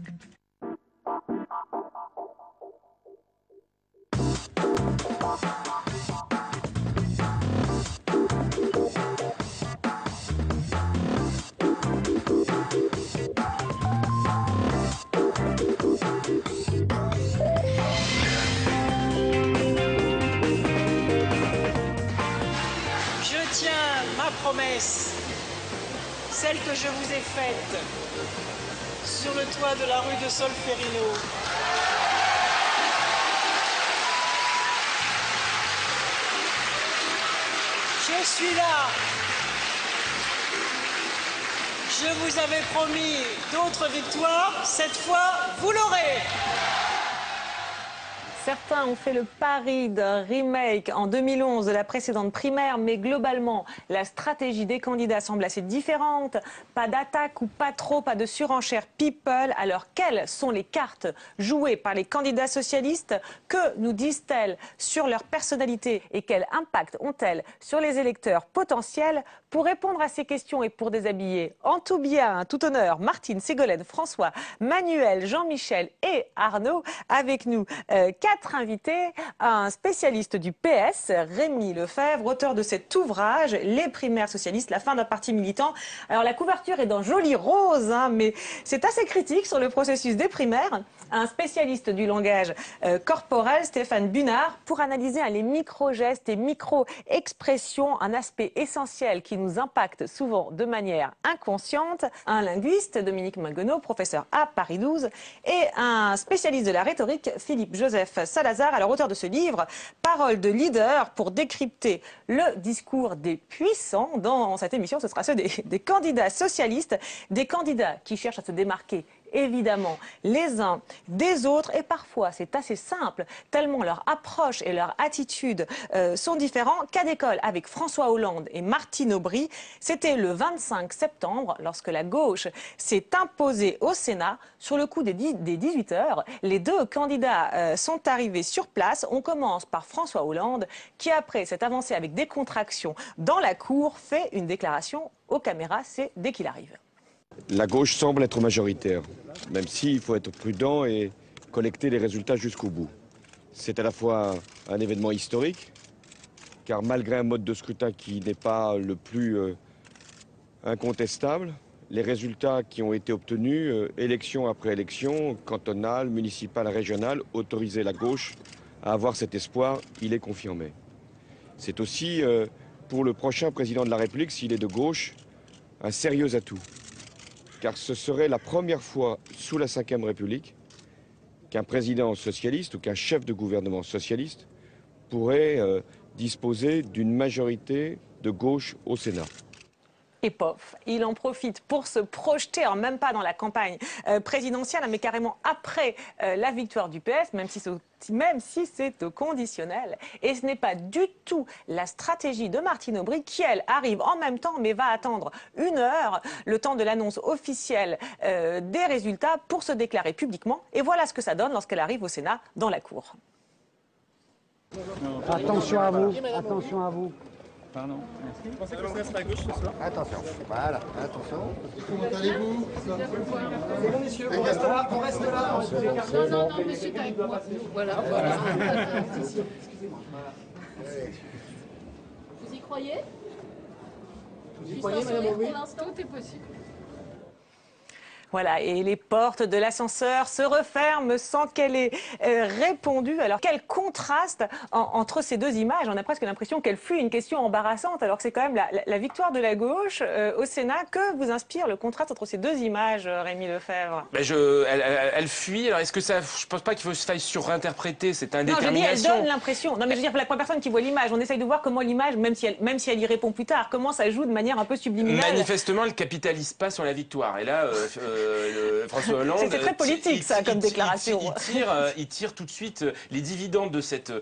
Je tiens ma promesse, celle que je vous ai faite sur le toit de la rue de Solferino. Je suis là. Je vous avais promis d'autres victoires. Cette fois, vous l'aurez. Certains ont fait le pari d'un remake en 2011 de la précédente primaire, mais globalement, la stratégie des candidats semble assez différente. Pas d'attaque ou pas trop, pas de surenchère people. Alors, quelles sont les cartes jouées par les candidats socialistes? Que nous disent-elles sur leur personnalité et quel impact ont-elles sur les électeurs potentiels? Pour répondre à ces questions et pour déshabiller en tout bien, tout honneur, Martine, Ségolène, François, Manuel, Jean-Michel et Arnaud, avec nous 4 invités, un spécialiste du PS, Rémi Lefebvre, auteur de cet ouvrage, Les primaires socialistes, la fin d'un parti militant. Alors la couverture est dans joli rose, hein, mais c'est assez critique sur le processus des primaires. Un spécialiste du langage corporel, Stéphane Bunard, pour analyser les micro-gestes et micro-expressions, un aspect essentiel qui nous impacte souvent de manière inconsciente. Un linguiste, Dominique Minguenot, professeur à Paris 12, et un spécialiste de la rhétorique, Philippe-Joseph Salazar, alors auteur de ce livre, Paroles de leader, pour décrypter le discours des puissants. Dans cette émission, ce sera ceux des candidats socialistes, des candidats qui cherchent à se démarquer évidemment les uns des autres, et parfois c'est assez simple tellement leur approche et leur attitude sont différents. Cas d'école avec François Hollande et Martine Aubry, c'était le 25 septembre lorsque la gauche s'est imposée au Sénat. Sur le coup des 18 heures, les deux candidats sont arrivés sur place. On commence par François Hollande qui, après cette avancée avec des contractions dans la cour, fait une déclaration aux caméras. C'est dès qu'il arrive. La gauche semble être majoritaire, même s'il faut être prudent et collecter les résultats jusqu'au bout. C'est à la fois un événement historique, car malgré un mode de scrutin qui n'est pas le plus incontestable, les résultats qui ont été obtenus, élection après élection, cantonale, municipale, régionale, autorisaient la gauche à avoir cet espoir, il est confirmé. C'est aussi, pour le prochain président de la République, s'il est de gauche, un sérieux atout. Car ce serait la première fois sous la Ve République qu'un président socialiste ou qu'un chef de gouvernement socialiste pourrait disposer d'une majorité de gauche au Sénat. Et pof, il en profite pour se projeter, alors même pas dans la campagne présidentielle, mais carrément après la victoire du PS, même si c'est au conditionnel. Et ce n'est pas du tout la stratégie de Martine Aubry qui, elle, arrive en même temps, mais va attendre 1 heure, le temps de l'annonce officielle des résultats, pour se déclarer publiquement. Et voilà ce que ça donne lorsqu'elle arrive au Sénat, dans la cour. Attention à vous, attention à vous. Pardon, merci. Vous pensez que le serait à gauche ce soir? Attention, voilà, attention. Comment allez-vous? C'est bon, messieurs, on reste là, on reste là. Non, monsieur, t'as avec moi. Voilà. Excusez-moi. Vous y croyez? Vous y croyez, madame Aubry? Pour l'instant, tout est possible. Voilà, et les portes de l'ascenseur se referment sans qu'elle ait répondu. Alors, quel contraste entre ces deux images. On a presque l'impression qu'elle fut une question embarrassante, alors que c'est quand même la victoire de la gauche au Sénat. Que vous inspire le contraste entre ces deux images, Rémi Lefebvre? Ben elle fuit. Alors, est-ce que ça... Je pense pas qu'il faut se faille surinterpréter cette indétermination. Non, je dis, elle donne l'impression. Non, mais je veux dire, pour la première personne qui voit l'image, on essaye de voir comment l'image, même si elle y répond plus tard, comment ça joue de manière un peu subliminale. Manifestement, elle ne capitalise pas sur la victoire. Et là... François Hollande... C'était très politique, ça, comme déclaration. Il tire tout de suite les dividendes de cette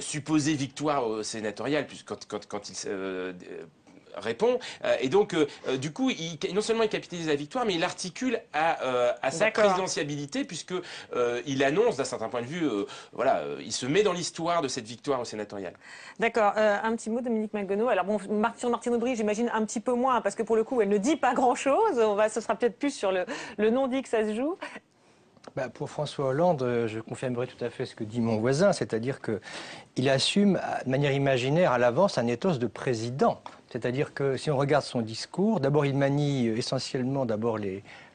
supposée victoire sénatoriale, puisque quand il répond. Et donc, du coup, non seulement il capitalise la victoire, mais il articule à sa présidentiabilité, puisque il annonce, d'un certain point de vue, voilà, il se met dans l'histoire de cette victoire au sénatorial. D'accord. Un petit mot, Dominique Magonneau. Alors bon, sur Martine Aubry, j'imagine un petit peu moins, parce que pour le coup, elle ne dit pas grand-chose. Ce sera peut-être plus sur le non-dit que ça se joue. Bah, pour François Hollande, je confirmerai tout à fait ce que dit mon voisin, c'est-à-dire qu'il assume de manière imaginaire à l'avance un ethos de président. C'est-à-dire que si on regarde son discours, d'abord il manie essentiellement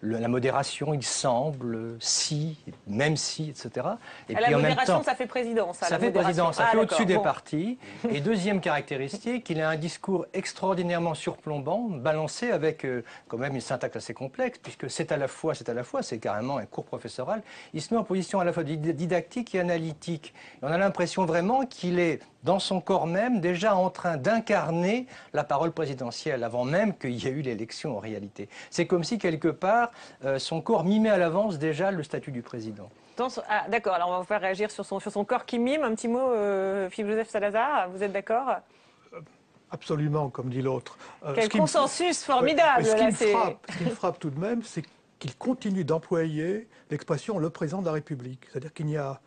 la modération, il semble, si, même si, etc. Et puis, la modération, ça fait président. Ça fait président, ça fait au-dessus des partis. Et deuxième caractéristique, il a un discours extraordinairement surplombant, balancé avec quand même une syntaxe assez complexe, puisque c'est à la fois, c'est carrément un cours professoral. Il se met en position à la fois didactique et analytique. Et on a l'impression vraiment qu'il est, dans son corps même, déjà en train d'incarner la parole présidentielle, avant même qu'il y ait eu l'élection en réalité. C'est comme si, quelque part, son corps mimait à l'avance déjà le statut du président. Ah, d'accord, alors on va vous faire réagir sur son corps qui mime. Un petit mot, Philippe-Joseph Salazar, vous êtes d'accord? Absolument, comme dit l'autre. Quel consensus formidable. Ce qui me frappe tout de même, c'est qu'il continue d'employer l'expression « le président de la République ». C'est-à-dire qu'il n'y a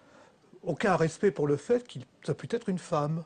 aucun respect pour le fait qu'il ça peut être une femme.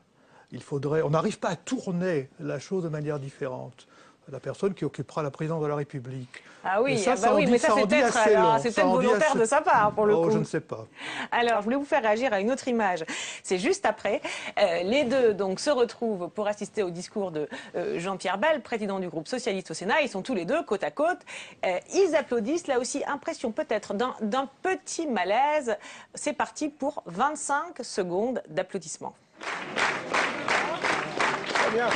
On n'arrive pas à tourner la chose de manière différente. La personne qui occupera la présidence de la République. Ah oui, mais ça c'est peut-être volontaire de sa part, pour le coup. Je ne sais pas. Alors, je voulais vous faire réagir à une autre image. C'est juste après. Les deux donc, se retrouvent pour assister au discours de Jean-Pierre Bel, président du groupe socialiste au Sénat. Ils sont tous les deux côte à côte. Ils applaudissent. Là aussi, impression peut-être d'un petit malaise. C'est parti pour 25 secondes d'applaudissements. Très bien.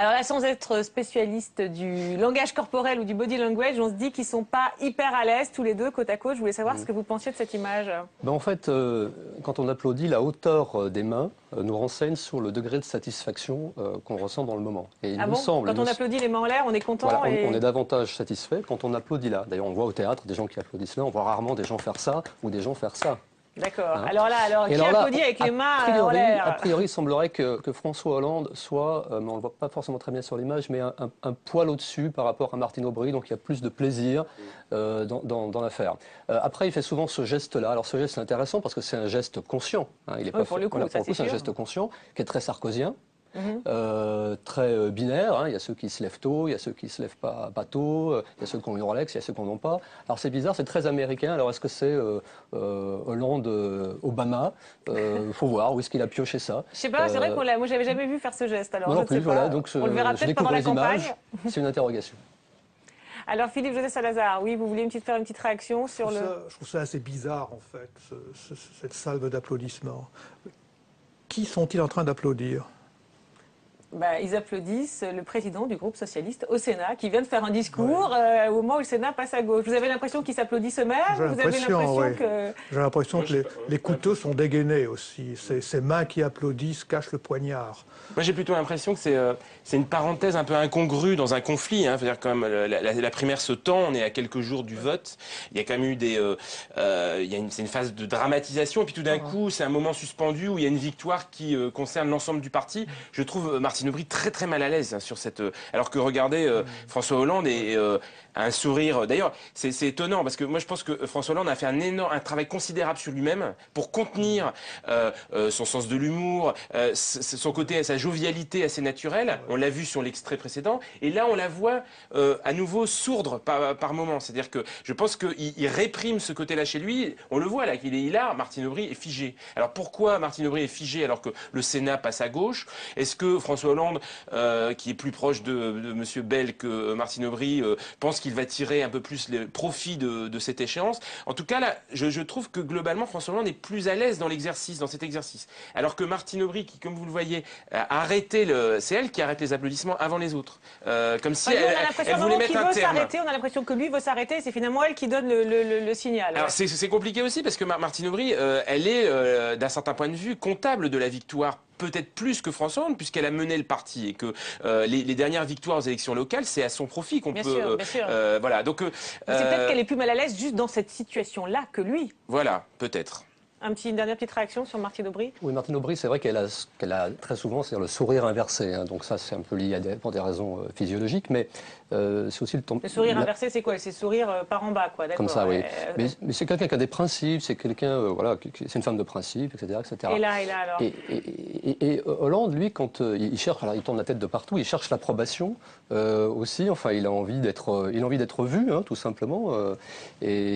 Alors là, sans être spécialiste du langage corporel ou du body language, on se dit qu'ils ne sont pas hyper à l'aise tous les deux côte à côte. Je voulais savoir ce que vous pensiez de cette image. Ben en fait, quand on applaudit, la hauteur des mains nous renseigne sur le degré de satisfaction qu'on ressent dans le moment. Et il nous semble, quand on applaudit les mains en l'air, on est content. Voilà, on est davantage satisfait quand on applaudit là. D'ailleurs, on voit au théâtre des gens qui applaudissent là, on voit rarement des gens faire ça ou des gens faire ça. D'accord. Hein? Alors qui applaudit avec les mains en l'air? A priori, il semblerait que François Hollande soit, mais on ne le voit pas forcément très bien sur l'image, mais un poil au-dessus par rapport à Martine Aubry, donc il y a plus de plaisir dans l'affaire. Après, il fait souvent ce geste-là. Alors ce geste est intéressant parce que c'est un geste conscient. Hein. Il est pas pour le coup, c'est un geste conscient qui est très sarkozien. Très binaire, hein. Il y a ceux qui se lèvent tôt, il y a ceux qui se lèvent pas tôt, il y a ceux qui ont une Rolex, il y a ceux qui n'en ont pas. Alors c'est bizarre, c'est très américain. Alors est-ce que c'est Hollande, Obama? Faut voir, où est-ce qu'il a pioché ça? Je sais pas, c'est vrai moi j'avais jamais vu faire ce geste. Alors moi non plus, voilà, donc on le verra peut-être pendant la campagne. C'est une interrogation. Alors Philippe-Joseph Salazar, oui, vous vouliez faire une petite réaction sur Je trouve ça assez bizarre en fait, cette salve d'applaudissements. Qui sont-ils en train d'applaudir? Ils applaudissent le président du groupe socialiste au Sénat, qui vient de faire un discours au moment où le Sénat passe à gauche. Vous avez l'impression qu'ils s'applaudissent eux-mêmes? J'ai l'impression que les couteaux sont dégainés aussi. Ces mains qui applaudissent cachent le poignard. Moi, j'ai plutôt l'impression que c'est une parenthèse un peu incongrue dans un conflit. Hein. C'est-à-dire quand même, la primaire se tend, on est à quelques jours du vote. Il y a quand même eu c'est une phase de dramatisation, et puis tout d'un coup, c'est un moment suspendu où il y a une victoire qui concerne l'ensemble du parti. Je trouve Martine Aubry très très mal à l'aise sur cette. Alors que regardez, François Hollande a un sourire. D'ailleurs, c'est étonnant parce que moi je pense que François Hollande a fait un travail considérable sur lui-même pour contenir son sens de l'humour, son côté, sa jovialité assez naturelle. On l'a vu sur l'extrait précédent, et là on la voit à nouveau sourdre par moments. C'est-à-dire que je pense qu'il réprime ce côté-là chez lui. On le voit là qu'il est hilar. Martine Aubry est figée. Alors pourquoi Martine Aubry est figée alors que le Sénat passe à gauche? Est-ce que François François Hollande, qui est plus proche de Monsieur Bell que Martine Aubry, pense qu'il va tirer un peu plus le profit de cette échéance. En tout cas, là, je trouve que globalement, François Hollande est plus à l'aise dans cet exercice. Alors que Martine Aubry, qui, comme vous le voyez, a arrêté c'est elle qui arrête les applaudissements avant les autres. Comme si elle voulait mettre un terme. On a l'impression que lui veut s'arrêter, c'est finalement elle qui donne le signal. Alors c'est compliqué aussi parce que Martine Aubry, elle est d'un certain point de vue comptable de la victoire, peut-être plus que François Hollande, puisqu'elle a mené le parti et que les dernières victoires aux élections locales, c'est à son profit qu'on peut. Bien sûr. Voilà. Donc c'est peut-être qu'elle est plus mal à l'aise juste dans cette situation-là que lui. Voilà, peut-être. Une dernière petite réaction sur Martine Aubry. Oui, Martine Aubry, c'est vrai qu'elle a très souvent le sourire inversé. Hein, donc ça, c'est un peu lié pour des raisons physiologiques, mais c'est aussi le ton. Le sourire inversé, c'est quoi? C'est sourire par en bas, quoi. Comme ça, oui. Mais c'est quelqu'un qui a des principes, c'est quelqu'un, voilà, c'est une femme de principe, etc., etc. Et là, alors. Et Hollande, lui, quand il cherche, alors il tourne la tête de partout, il cherche l'approbation aussi. Enfin, il a envie d'être vu, hein, tout simplement, et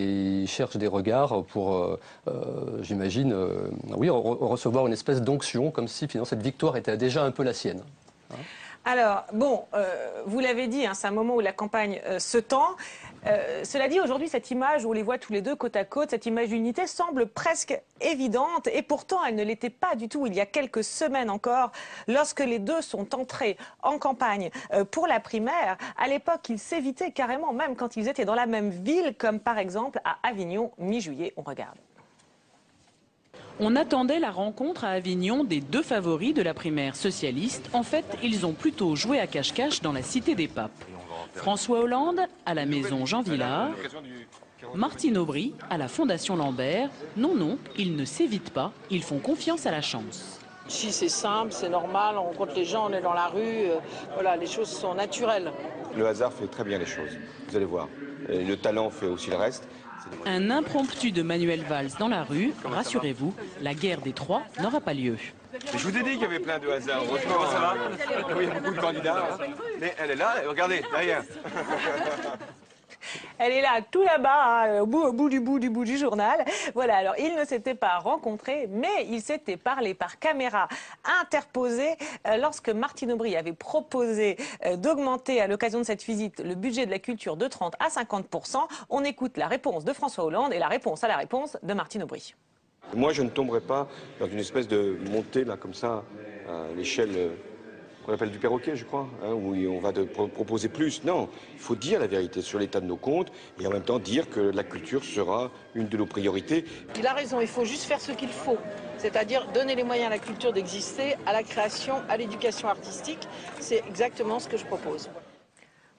il cherche des regards pour, j'imagine, oui, recevoir une espèce d'onction, comme si finalement cette victoire était déjà un peu la sienne. Hein. Alors, bon, vous l'avez dit, hein, c'est un moment où la campagne se tend. Cela dit, aujourd'hui, cette image où on les voit tous les deux côte à côte, cette image d'unité semble presque évidente. Et pourtant, elle ne l'était pas du tout il y a quelques semaines encore, lorsque les deux sont entrés en campagne pour la primaire. À l'époque, ils s'évitaient carrément, même quand ils étaient dans la même ville, comme par exemple à Avignon, mi-juillet. On regarde. On attendait la rencontre à Avignon des deux favoris de la primaire socialiste. En fait, ils ont plutôt joué à cache-cache dans la Cité des Papes. François Hollande à la maison Jean Villard, Martine Aubry à la Fondation Lambert. Non, ils ne s'évitent pas, ils font confiance à la chance. Ici, c'est simple, c'est normal, on rencontre les gens, on est dans la rue, voilà, les choses sont naturelles. Le hasard fait très bien les choses, vous allez voir. Et le talent fait aussi le reste. Un impromptu de Manuel Valls dans la rue, rassurez-vous, la guerre des trois n'aura pas lieu. Je vous ai dit qu'il y avait plein de hasards. Comment ça va? Oui, il y a beaucoup de candidats. Mais elle est là, regardez, derrière. Elle est là, tout là-bas, hein, au bout du journal. Voilà, alors ils ne s'étaient pas rencontrés, mais ils s'étaient parlé par caméra interposée lorsque Martine Aubry avait proposé d'augmenter à l'occasion de cette visite le budget de la culture de 30 à 50%. On écoute la réponse de François Hollande et la réponse à la réponse de Martine Aubry. Moi, je ne tomberai pas dans une espèce de montée, là, comme ça, à l'échelle qu'on appelle du perroquet, je crois, hein, où on va proposer plus. Non, il faut dire la vérité sur l'état de nos comptes et en même temps dire que la culture sera une de nos priorités. Il a raison, il faut juste faire ce qu'il faut, c'est-à-dire donner les moyens à la culture d'exister, à la création, à l'éducation artistique. C'est exactement ce que je propose.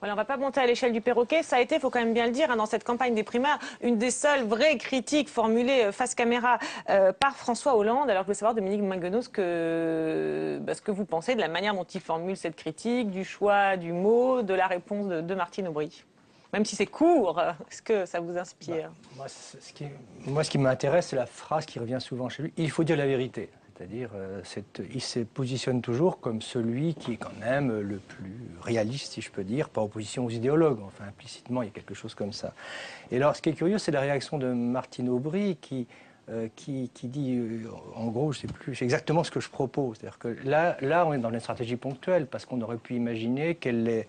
Voilà, on ne va pas monter à l'échelle du perroquet. Ça a été, il faut quand même bien le dire, hein, dans cette campagne des primaires, une des seules vraies critiques formulées face caméra par François Hollande. Alors, je voulais savoir, Dominique Manguenot, ce que vous pensez de la manière dont il formule cette critique, du choix du mot, de la réponse de Martine Aubry. Même si c'est court, est-ce que ça vous inspire? Moi, ce qui m'intéresse, c'est la phrase qui revient souvent chez lui. Il faut dire la vérité. C'est-à-dire, il se positionne toujours comme celui qui est quand même le plus réaliste, si je peux dire, par opposition aux idéologues. Enfin, implicitement, il y a quelque chose comme ça. Et alors, ce qui est curieux, c'est la réaction de Martine Aubry qui dit, en gros, je ne sais plus, c'est exactement ce que je propose. C'est-à-dire que là, on est dans une stratégie ponctuelle, parce qu'on aurait pu imaginer qu'elle est...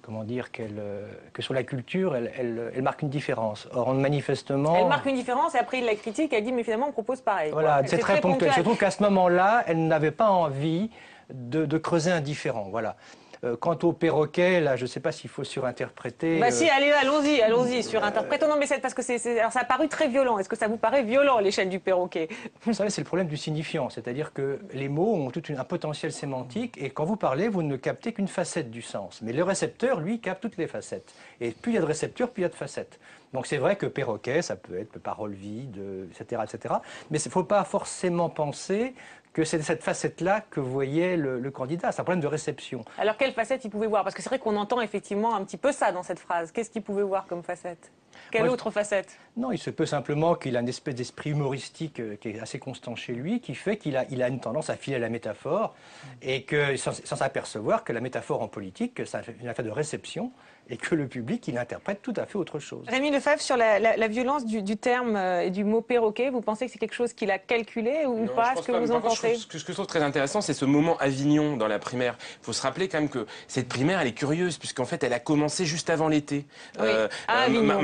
Comment dire, que sur la culture, elle marque une différence. Or, manifestement... Elle marque une différence et après il la critique, elle dit mais finalement on propose pareil. Voilà, c'est très ponctuel. Je trouve qu'à ce moment-là, elle n'avait pas envie de creuser un différend. Voilà. Quant au perroquet, là, je ne sais pas s'il faut surinterpréter. Bah si, allons-y, surinterprétons. Non, mais c'est parce que alors ça a paru très violent. Est-ce que ça vous paraît violent, l'échelle du perroquet? Vous savez, c'est le problème du signifiant. C'est-à-dire que les mots ont tout un potentiel sémantique et quand vous parlez, vous ne captez qu'une facette du sens. Mais le récepteur, lui, capte toutes les facettes. Et plus il y a de récepteurs, plus il y a de facettes. Donc c'est vrai que perroquet, ça peut être parole vide, etc., etc. Mais il ne faut pas forcément penser que c'est cette facette-là que voyait le candidat. C'est un problème de réception. Alors, quelle facette il pouvait voir? Parce que c'est vrai qu'on entend effectivement un petit peu ça dans cette phrase. Qu'est-ce qu'il pouvait voir comme facette? Quelle autre facette? Non, il se peut simplement qu'il a une espèce d'esprit humoristique qui est assez constant chez lui, qui fait qu'il a une tendance à filer à la métaphore, et que sans s'apercevoir que la métaphore en politique, c'est une affaire de réception, et que le public, il interprète tout à fait autre chose. Rémi Lefebvre, sur la violence du terme et du mot perroquet, vous pensez que c'est quelque chose qu'il a calculé ou pas? Est-ce que vous en pensez? Ce que je trouve très intéressant, c'est ce moment Avignon dans la primaire. Il faut se rappeler quand même que cette primaire, elle est curieuse, puisqu'en fait, elle a commencé juste avant l'été. Oui, à Avignon.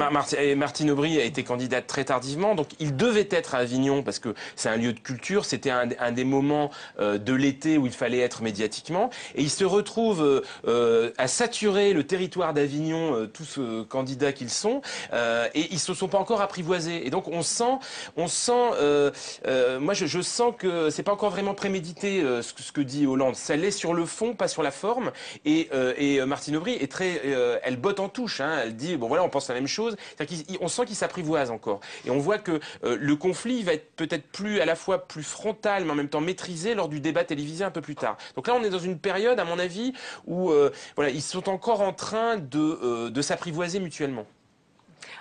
Martine Aubry a été candidate très tardivement, donc il devait être à Avignon, parce que c'est un lieu de culture, c'était un des moments de l'été où il fallait être médiatiquement, et il se retrouve à saturer le territoire d'Avignon, tous candidats qu'ils sont, et ils se sont pas encore apprivoisés. Et donc on sent, moi je sens que c'est pas encore vraiment prémédité ce que dit Hollande. Ça l'est sur le fond, pas sur la forme. Et Martine Aubry est très, elle botte en touche. Hein, elle dit bon voilà, on pense la même chose. On sent qu'il s'apprivoise encore. Et on voit que le conflit va être peut-être plus à la fois plus frontal, mais en même temps maîtrisé lors du débat télévisé un peu plus tard. Donc là, on est dans une période, à mon avis, où voilà, ils sont encore en train de s'apprivoiser mutuellement.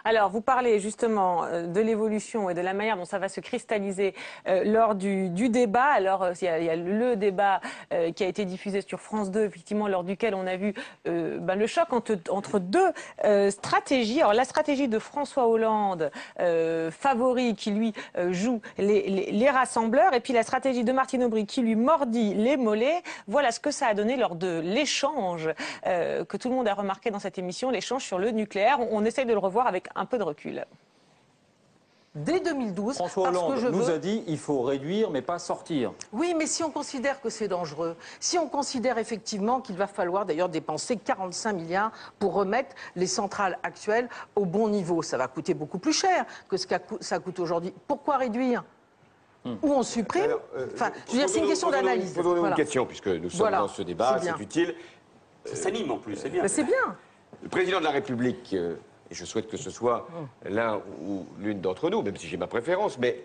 Alors, vous parlez justement de l'évolution et de la manière dont ça va se cristalliser lors du débat. Alors, il y a le débat qui a été diffusé sur France 2, effectivement, lors duquel on a vu le choc entre deux stratégies. Alors, la stratégie de François Hollande, favori, qui lui joue les rassembleurs, et puis la stratégie de Martine Aubry, qui lui mordit les mollets. Voilà ce que ça a donné lors de l'échange que tout le monde a remarqué dans cette émission, l'échange sur le nucléaire. On essaye de le revoir avec un peu de recul. Dès 2012, François Hollande nous a dit il faut réduire mais pas sortir. Oui, mais si on considère que c'est dangereux, si on considère effectivement qu'il va falloir d'ailleurs dépenser 45 milliards pour remettre les centrales actuelles au bon niveau, ça va coûter beaucoup plus cher que ce que ça coûte aujourd'hui. Pourquoi réduire ? Ou on supprime. Enfin, je veux dire, c'est une question d'analyse. Posons-nous une question, puisque nous sommes dans ce débat, c'est utile. Ça s'anime en plus, c'est bien. C'est bien. Le président de la République, et je souhaite que ce soit l'un ou l'une d'entre nous, même si j'ai ma préférence, mais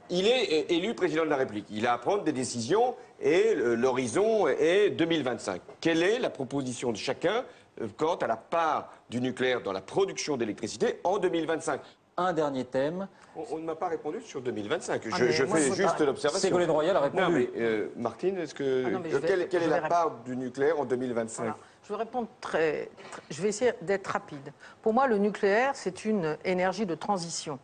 il est élu président de la République. Il a à prendre des décisions et l'horizon est 2025. Quelle est la proposition de chacun quant à la part du nucléaire dans la production d'électricité en 2025 ? Un dernier thème. On ne m'a pas répondu sur 2025. Je fais juste l'observation. Ségolène Royal a répondu. Non, mais Martine, est-ce que quelle est la part du nucléaire en 2025 ? Voilà. Je vais répondre je vais essayer d'être rapide. Pour moi, le nucléaire, c'est une énergie de transition.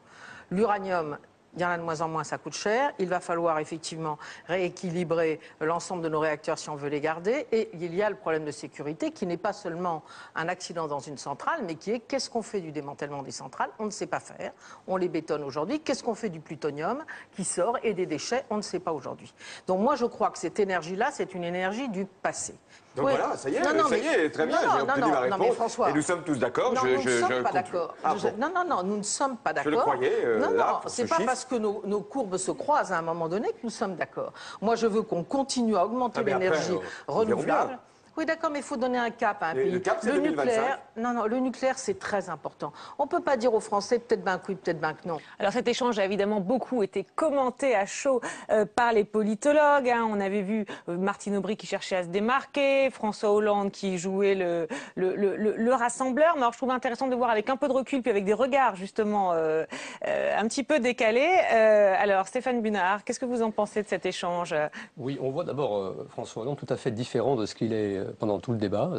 L'uranium, il y en a de moins en moins, ça coûte cher. Il va falloir effectivement rééquilibrer l'ensemble de nos réacteurs si on veut les garder. Et il y a le problème de sécurité qui n'est pas seulement un accident dans une centrale, mais qui est qu'est-ce qu'on fait du démantèlement des centrales? On ne sait pas faire. On les bétonne aujourd'hui. Qu'est-ce qu'on fait du plutonium qui sort et des déchets? On ne sait pas aujourd'hui. Donc moi, je crois que cette énergie-là, c'est une énergie du passé. Donc voilà, ça y est, très bien, j'ai obtenu ma réponse. François, et nous sommes tous d'accord. Non, nous ne sommes pas d'accord. Non, nous ne sommes pas d'accord. Je le croyais. Non, c'est pas parce que nos courbes se croisent à un moment donné que nous sommes d'accord. Moi, je veux qu'on continue à augmenter l'énergie renouvelable. Oui, d'accord, mais il faut donner un cap à un pays. Le cap, c'est 2025. Le nucléaire, c'est très important. On ne peut pas dire aux Français peut-être ben que oui, peut-être ben que non. Alors cet échange a évidemment beaucoup été commenté à chaud par les politologues. Hein. On avait vu Martine Aubry qui cherchait à se démarquer, François Hollande qui jouait le rassembleur. Mais alors je trouve intéressant de voir avec un peu de recul, puis avec des regards justement un petit peu décalés. Alors Stéphane Bunard, qu'est-ce que vous en pensez de cet échange? Oui, on voit d'abord François Hollande tout à fait différent de ce qu'il est pendant tout le débat,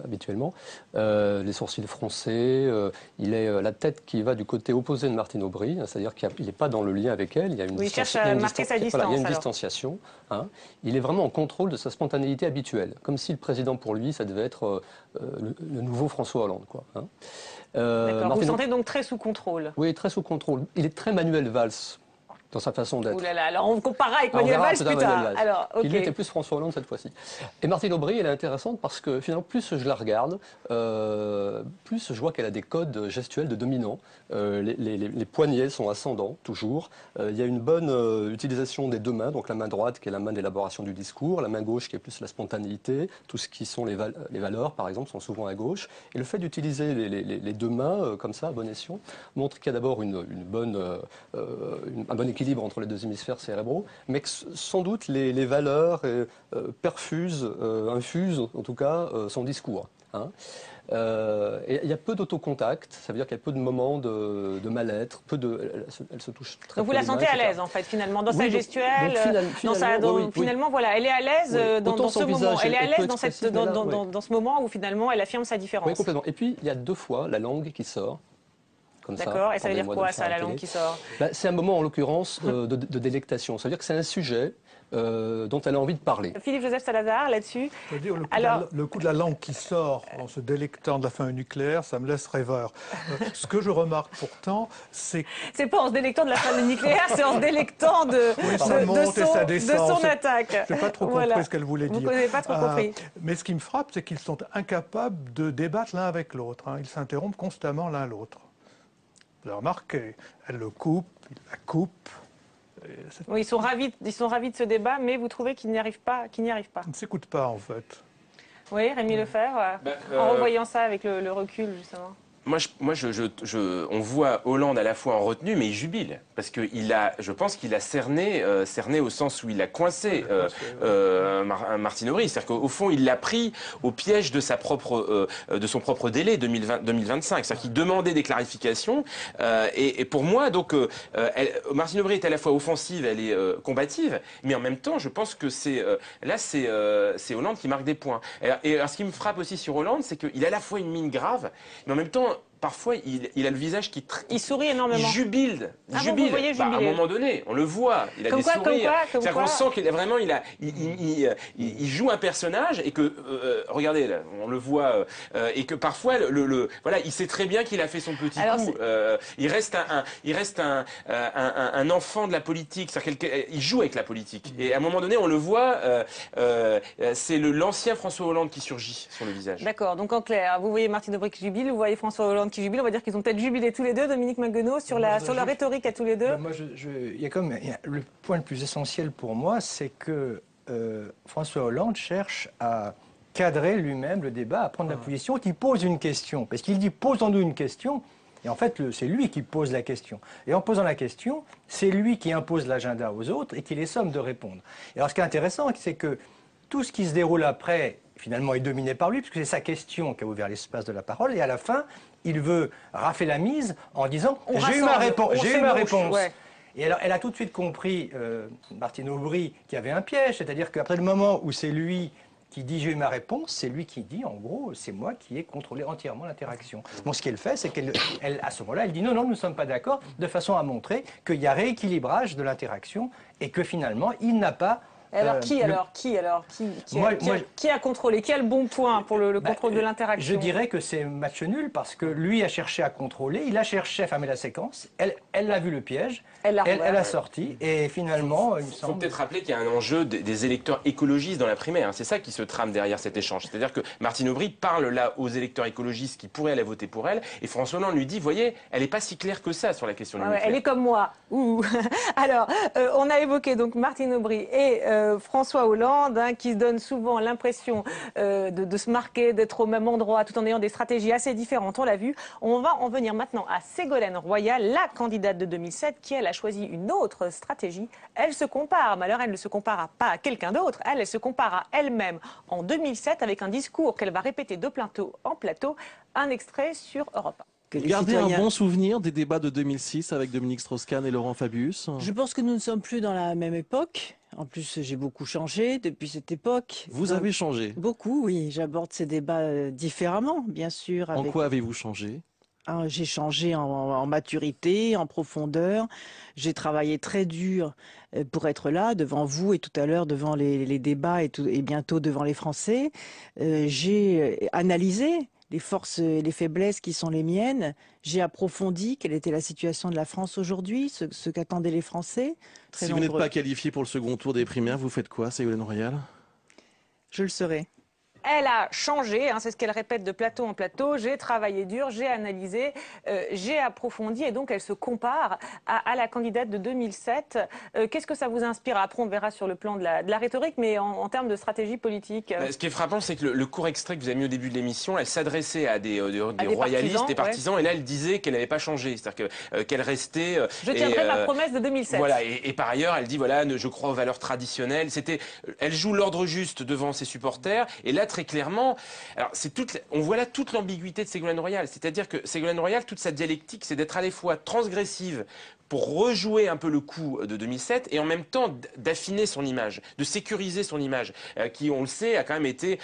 habituellement. Les sourcils froncés, il est la tête qui va du côté opposé de Martine Aubry, c'est-à-dire qu'il n'est pas dans le lien avec elle, il y a une, il cherche à marquer sa distance, voilà, il y a une distanciation. Hein. Il est vraiment en contrôle de sa spontanéité habituelle, comme si le président pour lui, ça devait être le nouveau François Hollande. Quoi, hein. D'accord, vous sentez donc très sous contrôle? Oui, très sous contrôle. Il est très Manuel Valls dans sa façon d'être. Ouh là là, alors on comparera avec Manuel Valls plus tard. Alors, okay. Il était plus François Hollande cette fois-ci. Et Martine Aubry, elle est intéressante parce que finalement, plus je la regarde, plus je vois qu'elle a des codes gestuels de dominant. Les poignets sont ascendants, toujours. Il y a une bonne utilisation des deux mains, donc la main droite qui est la main d'élaboration du discours, la main gauche qui est plus la spontanéité, tout ce qui sont les valeurs, par exemple, sont souvent à gauche. Et le fait d'utiliser les deux mains comme ça, à bon escient, montre qu'il y a d'abord un bon équilibre entre les deux hémisphères cérébraux, mais que sans doute les valeurs perfusent, infusent en tout cas son discours. hein. Et il y a peu d'autocontact, ça veut dire qu'il y a peu de moments de mal-être, elle se touche très Donc vous peu la les mains, sentez à etc. l'aise en fait finalement dans Oui, sa donc gestuelle, finalement voilà, elle est à l'aise dans ce moment, elle est à l'aise dans ce moment où finalement elle affirme sa différence. Oui, complètement. Et puis il y a 2 fois la langue qui sort. D'accord, et ça veut dire quoi ça, la langue qui sort? C'est un moment en l'occurrence de délectation, ça veut dire que c'est un sujet dont elle a envie de parler. Philippe-Joseph Salazar, là-dessus. Le coup de la langue qui sort en se délectant de la fin nucléaire, ça me laisse rêveur. Ce que je remarque pourtant, c'est... C'est pas en se délectant de la fin nucléaire, c'est en se délectant de son attaque. Je n'ai pas trop compris ce qu'elle voulait dire. Vous n'avez pas trop compris. Mais ce qui me frappe, c'est qu'ils sont incapables de débattre l'un avec l'autre. Ils s'interrompent constamment l'un l'autre. Vous avez remarqué, elle le coupe, il la coupe. Oui, ils sont ravis de ce débat, mais vous trouvez qu'ils n'y arrivent pas, Ils ne s'écoutent pas, en fait. Oui, Rémi Lefebvre, en revoyant ça avec le recul, justement. On voit Hollande à la fois en retenue, mais il jubile. Parce que je pense qu'il a cerné au sens où il a coincé Martine Aubry. C'est-à-dire qu'au fond, il l'a pris au piège de son propre délai 2025. C'est-à-dire qu'il demandait des clarifications. Et pour moi, donc, Martine Aubry est à la fois offensive, elle est combative, mais en même temps, je pense que c'est Hollande qui marque des points. Et alors, ce qui me frappe aussi sur Hollande, c'est qu'il a à la fois une mine grave, mais en même temps, parfois, il a le visage qui... Il sourit énormément. Il jubile. Bon, vous voyez jubiler. À un moment donné, on le voit. Il a des sourires. C'est-à-dire qu'on sent qu'il a vraiment... Il joue un personnage et que... regardez, là, on le voit. Et que parfois, voilà, il sait très bien qu'il a fait son petit coup. Il reste un enfant de la politique. Il joue avec la politique. Et à un moment donné, on le voit, c'est l'ancien François Hollande qui surgit sur le visage. D'accord. Donc en clair, vous voyez Martine Aubry qui jubile, vous voyez François Hollande qui jubile. On va dire qu'ils ont peut-être jubilé tous les deux, Dominique Maguenot, sur leur rhétorique à tous les deux. Moi, le point le plus essentiel pour moi, c'est que François Hollande cherche à cadrer lui-même le débat, à prendre la position, qu'il pose une question. Parce qu'il dit « posons-nous une question ». Et en fait, c'est lui qui pose la question. Et en posant la question, c'est lui qui impose l'agenda aux autres et qui les somme de répondre. Et alors, ce qui est intéressant, c'est que tout ce qui se déroule après, finalement, est dominé par lui, puisque c'est sa question qui a ouvert l'espace de la parole. Et à la fin, il veut rafler la mise en disant « j'ai eu ma réponse ». Ouais. Et alors, elle a tout de suite compris, Martine Aubry, qu'il y avait un piège. C'est-à-dire qu'après le moment où c'est lui qui dit « j'ai eu ma réponse », c'est lui qui dit, en gros, c'est moi qui ai contrôlé entièrement l'interaction. Bon, ce qu'elle fait, c'est qu'à ce moment-là, elle dit « non, nous ne sommes pas d'accord », de façon à montrer qu'il y a rééquilibrage de l'interaction et que finalement, il n'a pas... Alors, qui a contrôlé? Qui a le bon point pour le contrôle de l'interaction? Je dirais que c'est match nul parce que lui a cherché à contrôler, il a cherché à fermer la séquence, elle a vu le piège, elle a sorti et finalement... Il faut peut-être rappeler qu'il y a un enjeu des électeurs écologistes dans la primaire. C'est ça qui se trame derrière cet échange. C'est-à-dire que Martine Aubry parle là aux électeurs écologistes qui pourraient aller voter pour elle et François Hollande lui dit, voyez, elle n'est pas si claire que ça sur la question du nucléaire. Elle est comme moi. Alors, on a évoqué donc Martine Aubry et François Hollande, qui se donne souvent l'impression de se marquer, d'être au même endroit, tout en ayant des stratégies assez différentes, on l'a vu. On va en venir maintenant à Ségolène Royal, la candidate de 2007, qui elle a choisi une autre stratégie. Elle se compare, mais alors elle ne se compare pas à quelqu'un d'autre, elle se compare à elle-même en 2007 avec un discours qu'elle va répéter de plateau en plateau, un extrait sur Europe 1. Gardez un bon souvenir des débats de 2006 avec Dominique Strauss-Kahn et Laurent Fabius. Je pense que nous ne sommes plus dans la même époque. En plus, j'ai beaucoup changé depuis cette époque. Vous avez changé? Beaucoup, oui. J'aborde ces débats différemment, bien sûr. En quoi avez-vous changé? J'ai changé en maturité, en profondeur. J'ai travaillé très dur pour être là, devant vous et tout à l'heure devant les débats et bientôt devant les Français. J'ai analysé les forces et les faiblesses qui sont les miennes. J'ai approfondi quelle était la situation de la France aujourd'hui, ce qu'attendaient les Français. Si vous n'êtes pas qualifié pour le second tour des primaires, vous faites quoi, Ségolène Royal? Je le serai. Elle a changé, c'est ce qu'elle répète de plateau en plateau. J'ai travaillé dur, j'ai analysé, j'ai approfondi et donc elle se compare à la candidate de 2007. Qu'est-ce que ça vous inspire? Après, on verra sur le plan de la rhétorique, mais en termes de stratégie politique. Ce qui est frappant, c'est que le court extrait que vous avez mis au début de l'émission, elle s'adressait à des royalistes, des partisans, et là elle disait qu'elle n'avait pas changé, c'est-à-dire qu'elle restait... Je tiendrai ma promesse de 2007. Voilà, et par ailleurs, elle dit, voilà, je crois aux valeurs traditionnelles. Elle joue l'ordre juste devant ses supporters, et là, très clairement, alors on voit là toute l'ambiguïté de Ségolène Royal. C'est-à-dire que Ségolène Royal, toute sa dialectique, c'est d'être à la fois transgressive pour rejouer un peu le coup de 2007 et en même temps d'affiner son image, de sécuriser son image, qui, on le sait, a quand même été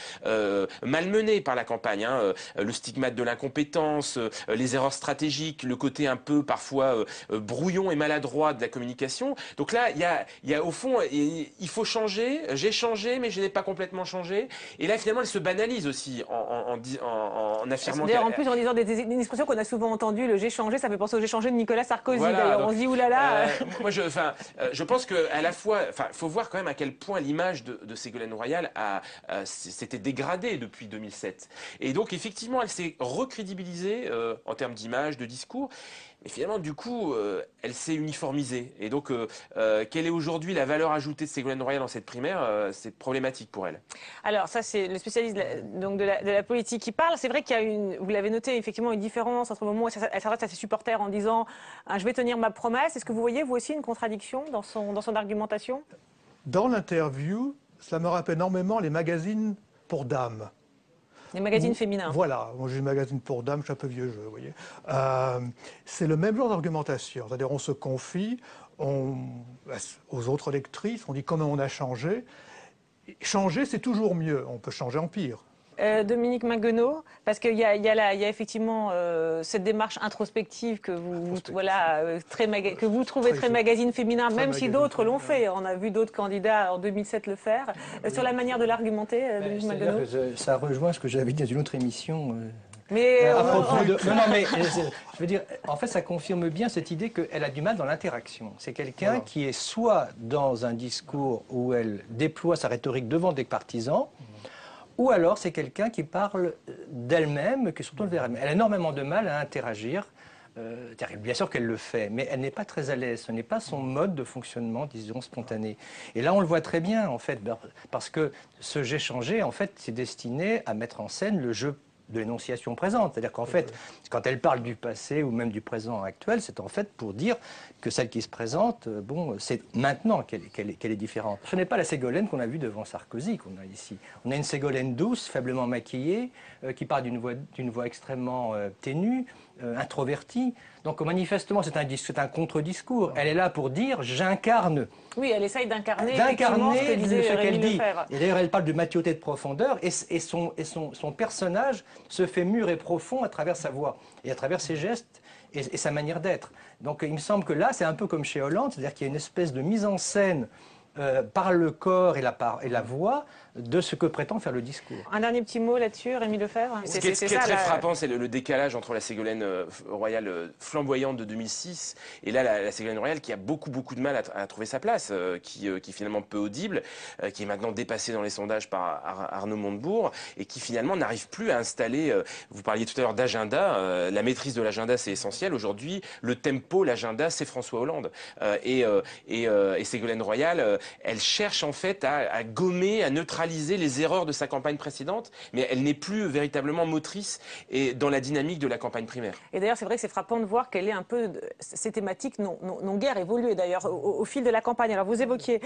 malmenée par la campagne. Hein. Le stigmate de l'incompétence, les erreurs stratégiques, le côté un peu parfois brouillon et maladroit de la communication. Donc là, il y a au fond, il faut changer, j'ai changé, mais je n'ai pas complètement changé. Et là, finalement, elle se banalise aussi en affirmant... D'ailleurs, en plus, en disant des expressions qu'on a souvent entendues, le j'ai changé, ça fait penser au j'ai changé de Nicolas Sarkozy. Voilà, d'ailleurs, on se dit oulala. Moi, je pense qu'à la fois, faut voir quand même à quel point l'image de Ségolène Royal s'était dégradée depuis 2007. Et donc, effectivement, elle s'est recrédibilisée en termes d'image, de discours. Mais finalement, du coup, elle s'est uniformisée. Et donc, quelle est aujourd'hui la valeur ajoutée de Ségolène Royal dans cette primaire? C'est problématique pour elle. Alors, ça, c'est le spécialiste de la politique qui parle. C'est vrai qu'il y a vous l'avez noté, effectivement, une différence entre le moment où elle s'adresse à ses supporters en disant je vais tenir ma promesse. Est-ce que vous voyez, vous aussi, une contradiction dans son argumentation? Dans l'interview, cela me rappelle énormément les magazines pour dames. Les magazines féminins. Voilà, moi j'ai un magazine pour dames, je suis un peu vieux jeu, vous voyez. C'est le même genre d'argumentation, c'est-à-dire on se confie aux autres lectrices, on dit comment on a changé. Changer, c'est toujours mieux, on peut changer en pire. Dominique Maguenot, parce qu'il y a effectivement cette démarche introspective que que vous trouvez très magazine féminin, même si d'autres l'ont fait. On a vu d'autres candidats en 2007 le faire. Sur la manière de l'argumenter, Dominique Maguenot. Ça rejoint ce que j'avais dit dans une autre émission. Mais à propos de... Non, mais je veux dire, en fait, ça confirme bien cette idée qu'elle a du mal dans l'interaction. C'est quelqu'un qui est soit dans un discours où elle déploie sa rhétorique devant des partisans, ou alors c'est quelqu'un qui parle d'elle-même, qui se tourne vers elle-même. Elle a énormément de mal à interagir. Bien sûr qu'elle le fait, mais elle n'est pas très à l'aise. Ce n'est pas son mode de fonctionnement, disons, spontané. Et là, on le voit très bien, en fait, parce que ce j'ai changé, en fait, c'est destiné à mettre en scène le jeu de l'énonciation présente. C'est-à-dire qu'en fait, quand elle parle du passé ou même du présent actuel, c'est en fait pour dire que celle qui se présente, c'est maintenant qu'elle est différente. Ce n'est pas la Ségolène qu'on a vue devant Sarkozy qu'on a ici. On a une Ségolène douce, faiblement maquillée, qui parle d'une voix extrêmement ténue, introvertie. Donc manifestement, c'est un contre-discours. Elle est là pour dire « j'incarne ». Oui, elle essaye d'incarner ce qu'elle dit. Lefebvre. Et d'ailleurs, elle parle de maturité de profondeur et son personnage se fait mûr et profond à travers sa voix et à travers ses gestes et sa manière d'être. Donc il me semble que là, c'est un peu comme chez Hollande, c'est-à-dire qu'il y a une espèce de mise en scène par le corps et la voix de ce que prétend faire le discours. Un dernier petit mot là-dessus, Rémi Lefebvre. Ce qui est très frappant, c'est le décalage entre la Ségolène Royal flamboyante de 2006 et là la Ségolène Royal qui a beaucoup de mal à trouver sa place, qui est finalement peu audible, qui est maintenant dépassée dans les sondages par Arnaud Montebourg et qui finalement n'arrive plus à installer, vous parliez tout à l'heure d'agenda, la maîtrise de l'agenda c'est essentiel. Aujourd'hui, le tempo, l'agenda, c'est François Hollande. Et Ségolène Royal, elle cherche en fait à gommer, à neutraliser les erreurs de sa campagne précédente, mais elle n'est plus véritablement motrice et dans la dynamique de la campagne primaire. Et d'ailleurs, c'est vrai que c'est frappant de voir qu'elle est un peu... Ces thématiques n'ont guère évolué d'ailleurs au fil de la campagne. Alors vous évoquiez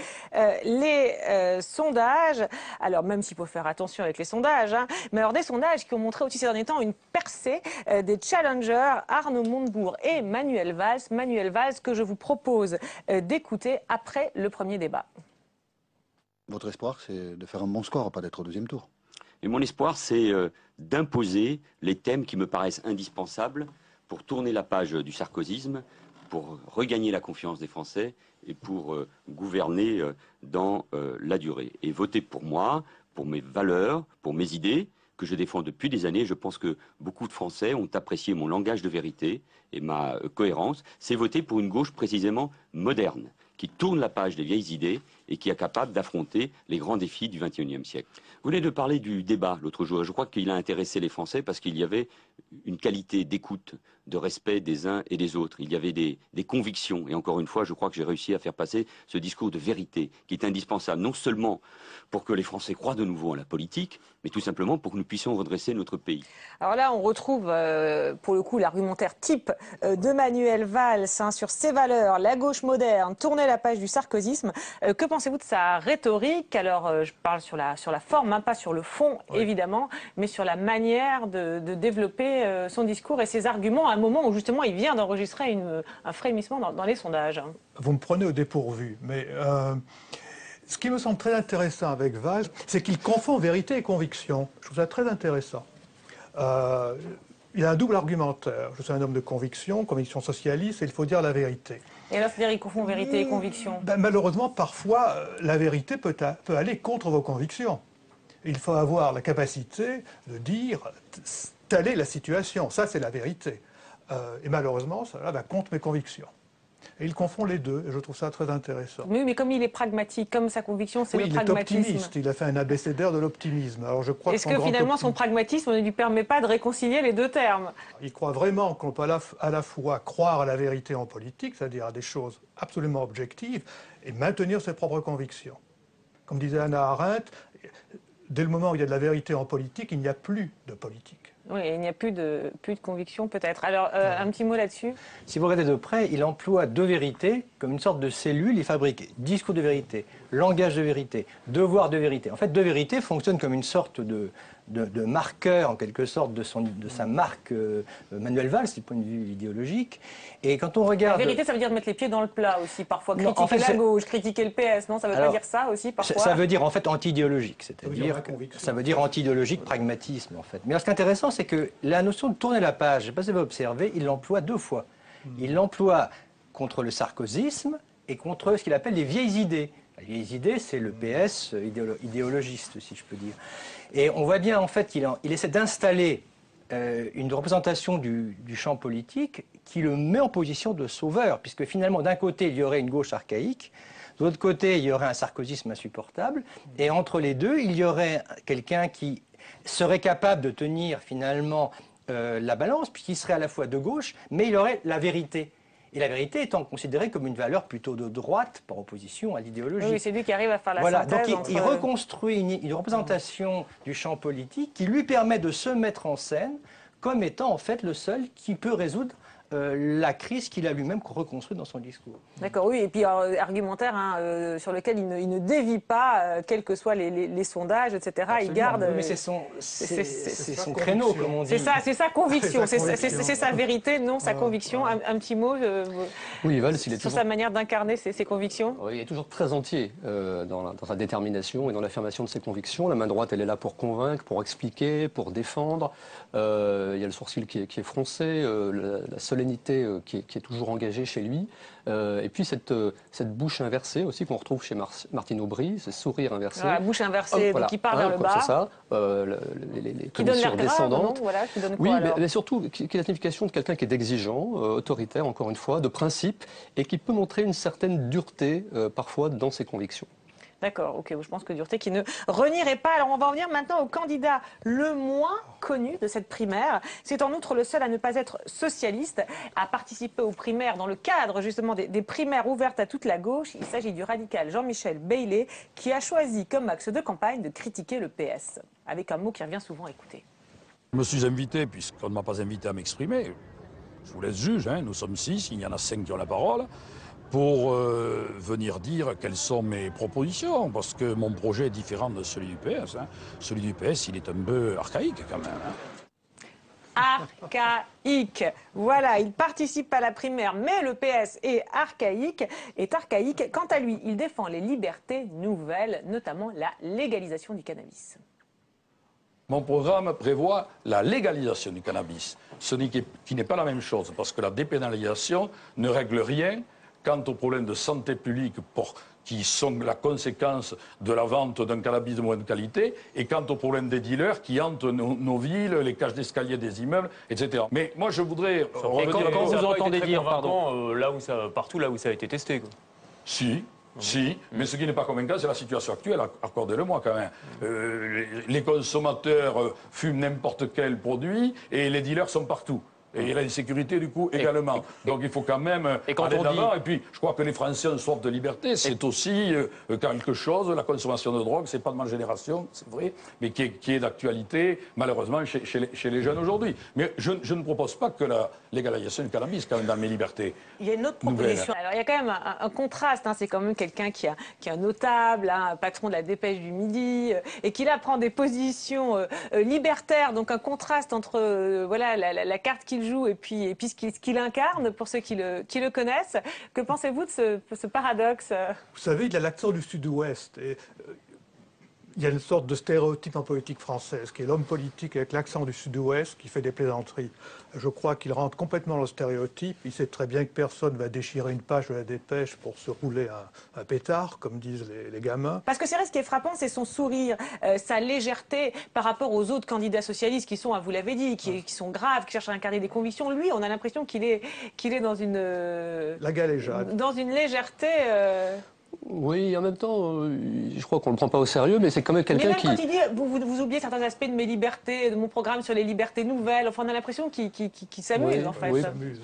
les sondages, alors même s'il faut faire attention avec les sondages, hein, mais alors des sondages qui ont montré aussi ces derniers temps une percée des challengers Arnaud Montebourg et Manuel Valls. Manuel Valls que je vous propose d'écouter après le premier débat. Votre espoir, c'est de faire un bon score, pas d'être au deuxième tour. Et mon espoir, c'est d'imposer les thèmes qui me paraissent indispensables pour tourner la page du sarkozysme, pour regagner la confiance des Français et pour gouverner dans la durée. Et voter pour moi, pour mes valeurs, pour mes idées, que je défends depuis des années. Je pense que beaucoup de Français ont apprécié mon langage de vérité et ma cohérence. C'est voter pour une gauche précisément moderne, qui tourne la page des vieilles idées et qui est capable d'affronter les grands défis du XXIe siècle. Vous venez de parler du débat l'autre jour. Je crois qu'il a intéressé les Français parce qu'il y avait une qualité d'écoute, de respect des uns et des autres. Il y avait des convictions. Et encore une fois, je crois que j'ai réussi à faire passer ce discours de vérité qui est indispensable, non seulement pour que les Français croient de nouveau en la politique, mais tout simplement pour que nous puissions redresser notre pays. Alors là, on retrouve pour le coup l'argumentaire type de Manuel Valls sur ses valeurs, la gauche moderne, tourner la page du sarkozysme. Que pensez-vous pensez-vous de sa rhétorique? Alors, je parle sur la forme, hein, pas sur le fond, évidemment, mais sur la manière de développer son discours et ses arguments à un moment où, justement, il vient d'enregistrer un frémissement dans les sondages. Vous me prenez au dépourvu, mais ce qui me semble très intéressant avec Valls, c'est qu'il confond vérité et conviction. Je trouve ça très intéressant. Il a un double argumentaire. Je suis un homme de conviction socialiste, et il faut dire la vérité. Et alors, c'est-à-dire, il confond vérité et conviction? Malheureusement, parfois, la vérité peut aller contre vos convictions. Il faut avoir la capacité de dire telle est la situation, ça c'est la vérité. Et malheureusement, ça va contre mes convictions. Et il confond les deux, et je trouve ça très intéressant. Oui, mais comme il est pragmatique, comme sa conviction, c'est le pragmatisme. Il est optimiste, il a fait un abécédaire de l'optimisme. Alors je crois Est-ce que finalement son pragmatisme ne lui permet pas de réconcilier les deux termes? Il croit vraiment qu'on peut à la fois croire à la vérité en politique, c'est-à-dire à des choses absolument objectives, et maintenir ses propres convictions. Comme disait Hannah Arendt, dès le moment où il y a de la vérité en politique, il n'y a plus de politique. Oui, il n'y a plus de conviction peut-être. Alors, un petit mot là-dessus. Si vous regardez de près, il emploie deux vérités comme une sorte de cellule. Il fabrique discours de vérité, langage de vérité, devoir de vérité. En fait, deux vérités fonctionnent comme une sorte de marqueur, en quelque sorte, de sa marque Manuel Valls, du point de vue idéologique. Et quand on regarde... La vérité, ça veut dire mettre les pieds dans le plat aussi, parfois. Critiquer en fait, la gauche, critiquer le PS, non? Ça ne veut pas dire ça aussi, parfois? Ça veut dire, en fait, anti-idéologique. C'est-à-dire, ça veut dire anti-idéologique, pragmatisme, en fait. Mais ce qui est intéressant, c'est que la notion de tourner la page, je ne sais pas si vous avez observé, il l'emploie deux fois. Il l'emploie contre le sarkozysme et contre ce qu'il appelle les vieilles idées. Les vieilles idées, c'est le PS idéologiste, si je peux dire. Et on voit bien, en fait, qu'il essaie d'installer une représentation du champ politique qui le met en position de sauveur, puisque finalement, d'un côté, il y aurait une gauche archaïque, de l'autre côté, il y aurait un sarkozysme insupportable, et entre les deux, il y aurait quelqu'un qui serait capable de tenir finalement la balance, puisqu'il serait à la fois de gauche, mais il aurait la vérité. Et la vérité étant considérée comme une valeur plutôt de droite, par opposition à l'idéologie. Oui, c'est lui qui arrive à faire la Donc synthèse il reconstruit une représentation du champ politique qui lui permet de se mettre en scène comme étant en fait le seul qui peut résoudre la crise qu'il a lui-même reconstruite dans son discours. D'accord, oui, et puis argumentaire sur lequel il ne dévie pas, quels que soient les sondages, etc. Absolument. Il garde... Oui, mais c'est son créneau, comme on dit. C'est sa conviction, c'est sa vérité, non sa conviction. Un petit mot oui, Valls, sur sa manière d'incarner ses convictions. Oui, il est toujours très entier dans sa détermination et dans l'affirmation de ses convictions. La main droite, elle est là pour convaincre, pour expliquer, pour défendre. Il y a le sourcil qui est froncé, la solennité qui est toujours engagée chez lui. Et puis cette bouche inversée aussi qu'on retrouve chez Martine Aubry, ce sourire inversé. La bouche inversée, donc qui part vers le bas. C'est ça, les commissures descendantes. Voilà, qui donne quoi, oui, alors mais surtout, qui est la signification de quelqu'un qui est exigeant, autoritaire, encore une fois, de principe, et qui peut montrer une certaine dureté, parfois, dans ses convictions. D'accord, ok, je pense que dureté qui ne renierait pas. Alors on va en venir maintenant au candidat le moins connu de cette primaire. C'est en outre le seul à ne pas être socialiste, à participer aux primaires dans le cadre justement des primaires ouvertes à toute la gauche. Il s'agit du radical Jean-Michel Bailey qui a choisi comme axe de campagne de critiquer le PS, avec un mot qui revient souvent, écoutez. Je me suis invité, puisqu'on ne m'a pas invité à m'exprimer. Je vous laisse juge, hein, nous sommes 6, il y en a 5 qui ont la parole, pour venir dire quelles sont mes propositions, parce que mon projet est différent de celui du PS. Hein. Celui du PS, il est un peu archaïque quand même. Hein. Archaïque. Voilà, il participe à la primaire, mais le PS est archaïque. Quant à lui, il défend les libertés nouvelles, notamment la légalisation du cannabis. Mon programme prévoit la légalisation du cannabis, ce qui n'est pas la même chose, parce que la dépénalisation ne règle rien quant aux problèmes de santé publique qui sont la conséquence de la vente d'un cannabis de moindre qualité, et quant aux problèmes des dealers qui hantent nos villes, les cages d'escalier des immeubles, etc. Mais moi, je voudrais revenir... Quand vous entendez dire, pardon, partout là où ça a été testé, quoi. Si, mais ce qui n'est pas convaincant, c'est la situation actuelle, accordez-le-moi quand même. Les consommateurs fument n'importe quel produit et les dealers sont partout. Et l'insécurité, du coup, également. Donc il faut quand même aller de l'avant. Et puis, je crois que les Français ont soif de liberté. C'est aussi quelque chose, la consommation de drogue, c'est pas de ma génération, c'est vrai, mais qui est d'actualité, malheureusement, chez les jeunes aujourd'hui. Mais je ne propose pas que la légalisation du cannabis, quand même, dans mes libertés. Il y a une autre proposition. Alors, il y a quand même un contraste. C'est quand même quelqu'un qui est notable, un patron de la Dépêche du Midi, et qui là prend des positions libertaires. Donc, un contraste entre voilà, la carte qu'il joue et puis ce qu'il incarne, pour ceux qui le connaissent. Que pensez-vous de ce paradoxe? Vous savez, il a l'accent du sud-ouest. Et il y a une sorte de stéréotype en politique française, qui est l'homme politique avec l'accent du sud-ouest qui fait des plaisanteries. Je crois qu'il rentre complètement dans le stéréotype. Il sait très bien que personne ne va déchirer une page de la Dépêche pour se rouler un pétard, comme disent les gamins. Parce que c'est vrai, ce qui est frappant, c'est son sourire, sa légèreté par rapport aux autres candidats socialistes qui sont, vous l'avez dit, qui sont graves, qui cherchent à incarner des convictions. Lui, on a l'impression qu'il est dans une... la galéjade. Dans une légèreté... Oui, en même temps, je crois qu'on ne le prend pas au sérieux, mais c'est quand même quelqu'un qui... Mais même quand il dit, vous oubliez certains aspects de mes libertés, de mon programme sur les libertés nouvelles, enfin on a l'impression qu'il s'amuse en fait. Oui,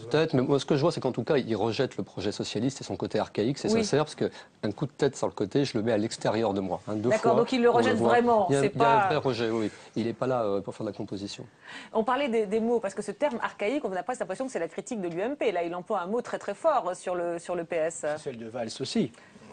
peut-être, mais moi ce que je vois, c'est qu'en tout cas, il rejette le projet socialiste et son côté archaïque, c'est sincère, parce qu'un coup de tête sur le côté, je le mets à l'extérieur de moi. D'accord, donc il le rejette vraiment. Il y a un vrai rejet, oui. Il n'est pas là pour faire de la composition. On parlait des mots, parce que ce terme archaïque, on a presque l'impression que c'est la critique de l'UMP. Là, il emploie un mot très très fort sur le PS. Celle de Valls aussi.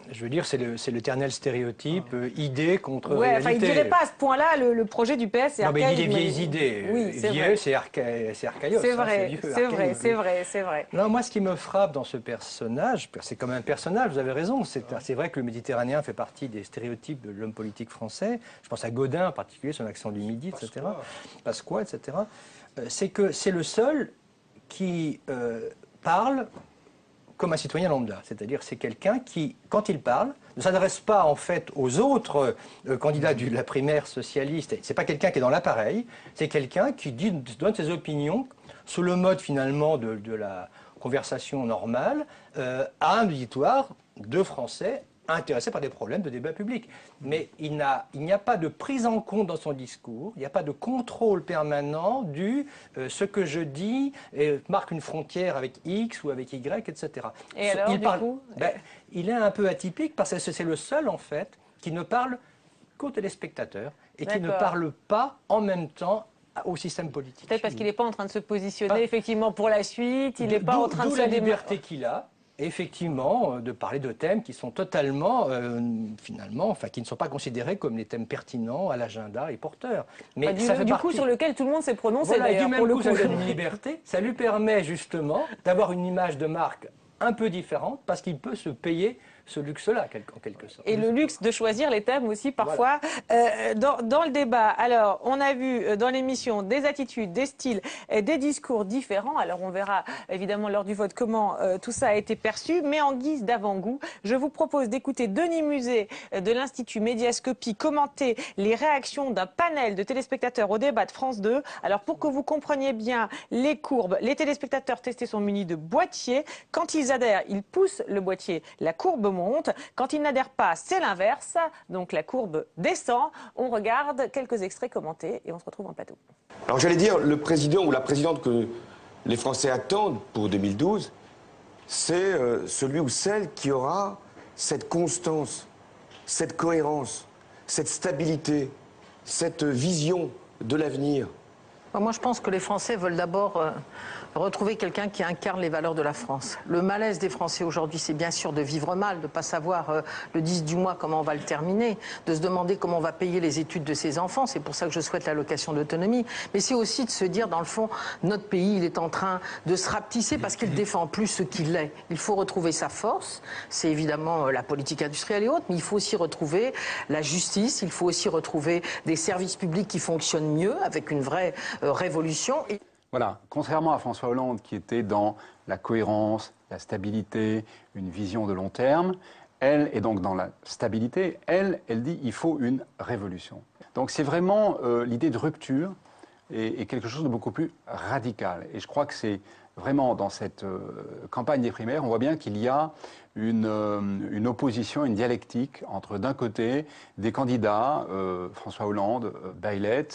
Je veux dire, c'est l'éternel stéréotype, idée contre ouais, réalité. Enfin, il ne dirait pas à ce point-là le projet du PS, c'est archaïque. Non, mais il dit les vieilles idées. Oui, vieux, c'est archaïos. C'est vrai, c'est vrai. Non, moi, ce qui me frappe dans ce personnage, c'est comme un personnage, vous avez raison. C'est vrai que le Méditerranéen fait partie des stéréotypes de l'homme politique français. Je pense à Gaudin en particulier, son accent du Midi, etc. Pasqua, etc. C'est que c'est le seul qui parle comme un citoyen lambda, c'est-à-dire c'est quelqu'un qui, quand il parle, ne s'adresse pas en fait aux autres candidats de la primaire socialiste. C'est pas quelqu'un qui est dans l'appareil, c'est quelqu'un qui donne ses opinions sous le mode finalement de la conversation normale à un auditoire de Français intéressés par des problèmes de débat public. Mais il n'y a pas de prise en compte dans son discours, il n'y a pas de contrôle permanent du ce que je dis marque une frontière avec X ou avec Y, etc. Et alors, il est un peu atypique parce que c'est le seul, en fait, qui ne parle qu'aux téléspectateurs et qui ne parle pas en même temps au système politique. Peut-être parce qu'il n'est pas en train de se positionner effectivement pour la suite, il n'est pas en train de se la liberté qu'il a. Effectivement, de parler de thèmes qui sont totalement, finalement, enfin, qui ne sont pas considérés comme les thèmes pertinents à l'agenda et porteurs. Mais ça fait du coup, sur lequel tout le monde s'est prononcé, voilà, d'ailleurs, pour le coup. Ça donne une liberté, ça lui permet justement d'avoir une image de marque un peu différente, parce qu'il peut se payer ce luxe-là, en quelque sorte. Et le luxe de choisir les thèmes aussi, parfois, dans le débat. Alors, on a vu dans l'émission des attitudes, des styles, des discours différents. Alors, on verra, évidemment, lors du vote, comment tout ça a été perçu. Mais en guise d'avant-goût, je vous propose d'écouter Denis Muset de l'Institut Médiascopie commenter les réactions d'un panel de téléspectateurs au débat de France 2. Alors, pour que vous compreniez bien les courbes, les téléspectateurs testés sont munis de boîtiers. Quand ils adhèrent, ils poussent le boîtier, la courbe monte. Quand ils n'adhèrent pas, c'est l'inverse. Donc la courbe descend. On regarde quelques extraits commentés et on se retrouve en plateau. Alors j'allais dire, le président ou la présidente que les Français attendent pour 2012, c'est celui ou celle qui aura cette constance, cette cohérence, cette stabilité, cette vision de l'avenir. Moi, je pense que les Français veulent d'abord retrouver quelqu'un qui incarne les valeurs de la France. Le malaise des Français aujourd'hui, c'est bien sûr de vivre mal, de ne pas savoir le 10 du mois comment on va le terminer, de se demander comment on va payer les études de ses enfants. C'est pour ça que je souhaite l'allocation d'autonomie. Mais c'est aussi de se dire, dans le fond, notre pays, il est en train de se rapetisser parce qu'il défend plus ce qu'il est. Il faut retrouver sa force. C'est évidemment la politique industrielle et autres, mais il faut aussi retrouver la justice. Il faut aussi retrouver des services publics qui fonctionnent mieux, avec une vraie révolution. Voilà, contrairement à François Hollande qui était dans la cohérence, la stabilité, une vision de long terme, elle est donc dans la stabilité, elle dit il faut une révolution. Donc c'est vraiment l'idée de rupture et quelque chose de beaucoup plus radical. Et je crois que c'est vraiment dans cette campagne des primaires, on voit bien qu'il y a une opposition, une dialectique entre d'un côté des candidats, François Hollande, Baillet,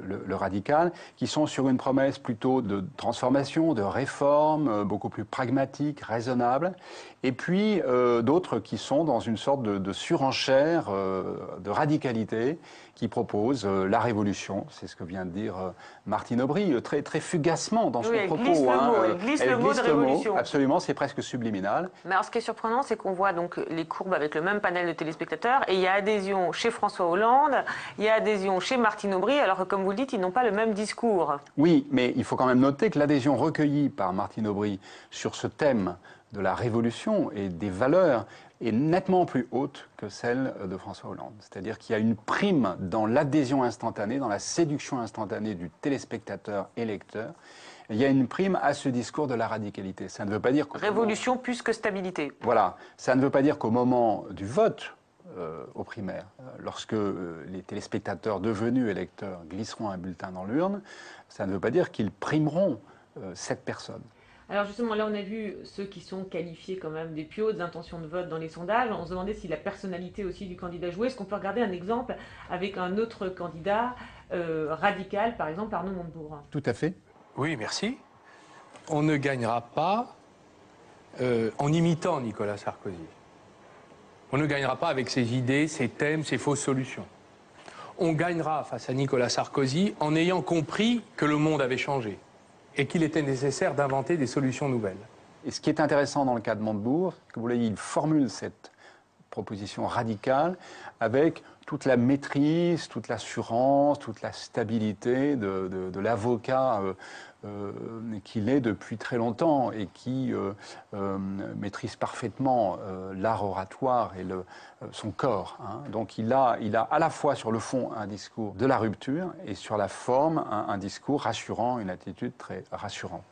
le radical, qui sont sur une promesse plutôt de transformation, de réforme, beaucoup plus pragmatique, raisonnable, et puis d'autres qui sont dans une sorte de surenchère, de radicalité, qui propose la révolution. C'est ce que vient de dire Martine Aubry, très, très fugacement dans son propos. Elle glisse le mot de révolution. Absolument, c'est presque subliminal. Mais alors, ce qui est surprenant, c'est qu'on voit donc les courbes avec le même panel de téléspectateurs, et il y a adhésion chez François Hollande, il y a adhésion chez Martine Aubry, alors que, comme vous le dites, ils n'ont pas le même discours. Oui, mais il faut quand même noter que l'adhésion recueillie par Martine Aubry sur ce thème de la révolution et des valeurs est nettement plus haute que celle de François Hollande. C'est-à-dire qu'il y a une prime dans l'adhésion instantanée, dans la séduction instantanée du téléspectateur électeur. Il y a une prime à ce discours de la radicalité. Ça ne veut pas dire que... Révolution plus que stabilité. Voilà. Ça ne veut pas dire qu'au moment du vote aux primaires, lorsque les téléspectateurs devenus électeurs glisseront un bulletin dans l'urne, ça ne veut pas dire qu'ils primeront cette personne. Alors justement, là, on a vu ceux qui sont qualifiés quand même des plus hautes intentions de vote dans les sondages. On se demandait si la personnalité aussi du candidat jouait. Est-ce qu'on peut regarder un exemple avec un autre candidat radical, par exemple Arnaud Montebourg? Tout à fait. Oui, merci. On ne gagnera pas en imitant Nicolas Sarkozy. On ne gagnera pas avec ses idées, ses thèmes, ses fausses solutions. On gagnera face à Nicolas Sarkozy en ayant compris que le monde avait changé et qu'il était nécessaire d'inventer des solutions nouvelles. Et ce qui est intéressant dans le cas de Montebourg, que vous voyez, il formule cette proposition radicale avec toute la maîtrise, toute l'assurance, toute la stabilité de l'avocat qu'il est depuis très longtemps et qui maîtrise parfaitement l'art oratoire et son corps. Hein. Donc il a à la fois sur le fond un discours de la rupture et sur la forme un discours rassurant, une attitude très rassurante.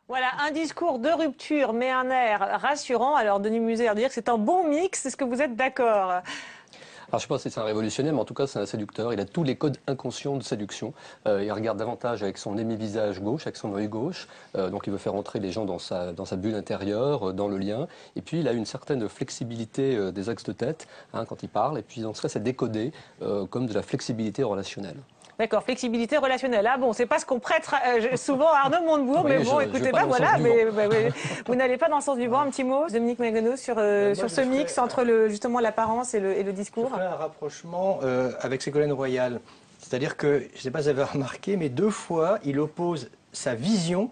Voilà, un discours de rupture, mais un air rassurant. Alors, Denis Muser dire que c'est un bon mix. Est-ce que vous êtes d'accord? Alors, je ne sais pas si c'est un révolutionnaire, mais en tout cas, c'est un séducteur. Il a tous les codes inconscients de séduction. Il regarde davantage avec son émi-visage gauche, avec son œil gauche. Donc, il veut faire entrer les gens dans sa bulle intérieure, dans le lien. Et puis, il a une certaine flexibilité des axes de tête quand il parle. Et puis, dans ce cas, c'est décodé comme de la flexibilité relationnelle. D'accord, flexibilité relationnelle. Ah bon, c'est pas ce qu'on prête souvent à Arnaud Montebourg, oui, mais bon, écoutez, voilà, vous n'allez pas dans le sens du vent. Un petit mot, Dominique Maganeau, sur ce mix entre justement l'apparence et le discours. Je ferai un rapprochement avec Ségolène Royal. C'est-à-dire que, je ne sais pas si vous avez remarqué, mais 2 fois, il oppose sa vision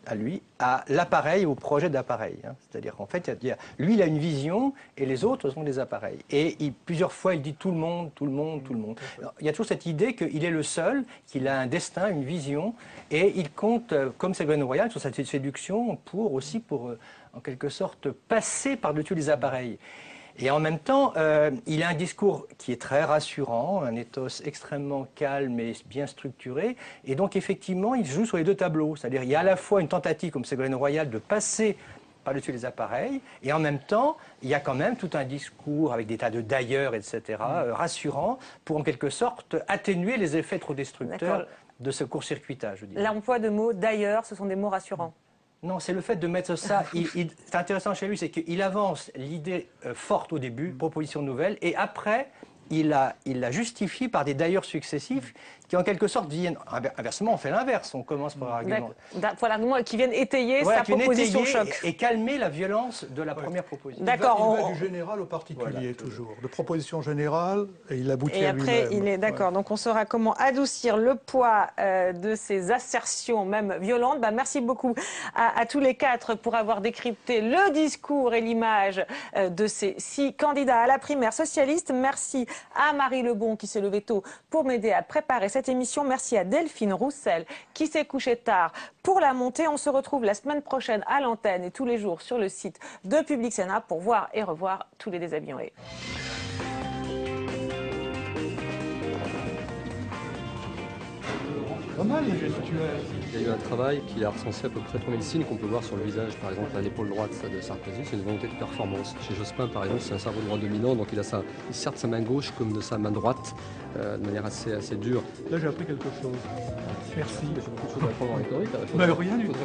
à lui, à l'appareil, au projet d'appareil. C'est-à-dire qu'en fait, lui, il a une vision et les autres sont des appareils. Et plusieurs fois, il dit tout le monde, tout le monde, tout le monde. Alors, il y a toujours cette idée qu'il est le seul, qu'il a un destin, une vision, et il compte, comme Ségolène Royal, sur cette séduction pour, en quelque sorte, passer par-dessus les appareils. Et en même temps, il a un discours qui est très rassurant, un ethos extrêmement calme et bien structuré. Et donc, effectivement, il joue sur les 2 tableaux. C'est-à-dire qu'il y a à la fois une tentative, comme Ségolène Royal, de passer par-dessus les appareils. Et en même temps, il y a quand même tout un discours avec des tas de d'ailleurs, etc., rassurant, pour en quelque sorte atténuer les effets trop destructeurs de ce court-circuitage, je dirais. L'emploi de mots d'ailleurs, ce sont des mots rassurants. Non, c'est le fait de mettre ça. C'est intéressant chez lui, c'est qu'il avance l'idée forte au début, proposition nouvelle, et après, il la justifie par des d'ailleurs successifs qui, en quelque sorte, viennent. Inversement, on fait l'inverse, on commence par argument. Voilà, qui viennent étayer sa proposition choc. Et calmer la violence de la première proposition. D'accord. Il va du général au particulier, voilà, toujours. De proposition générale, et il aboutit à lui-même. Et après, il est d'accord. Donc, on saura comment adoucir le poids de ces assertions, même violentes. Merci beaucoup à tous les 4 pour avoir décrypté le discours et l'image de ces 6 candidats à la primaire socialiste. Merci à Marie Lebon qui s'est levée tôt pour m'aider à préparer cette émission. Merci à Delphine Roussel qui s'est couchée tard pour la montée. On se retrouve la semaine prochaine à l'antenne et tous les jours sur le site de Public Sénat pour voir et revoir tous les déshabillés. pas mal le gestuelle. Il y a eu un travail qui a recensé à peu près 3000 signes qu'on peut voir sur le visage. Par exemple, à l'épaule droite de Sarkozy, c'est une volonté de performance. Chez Jospin, par exemple, c'est un cerveau droit dominant, donc il sert de sa main gauche comme de sa main droite, de manière assez dure. Là, j'ai appris quelque chose. Merci. J'ai beaucoup de choses à apprendre en rhétorique. Mais rien du tout.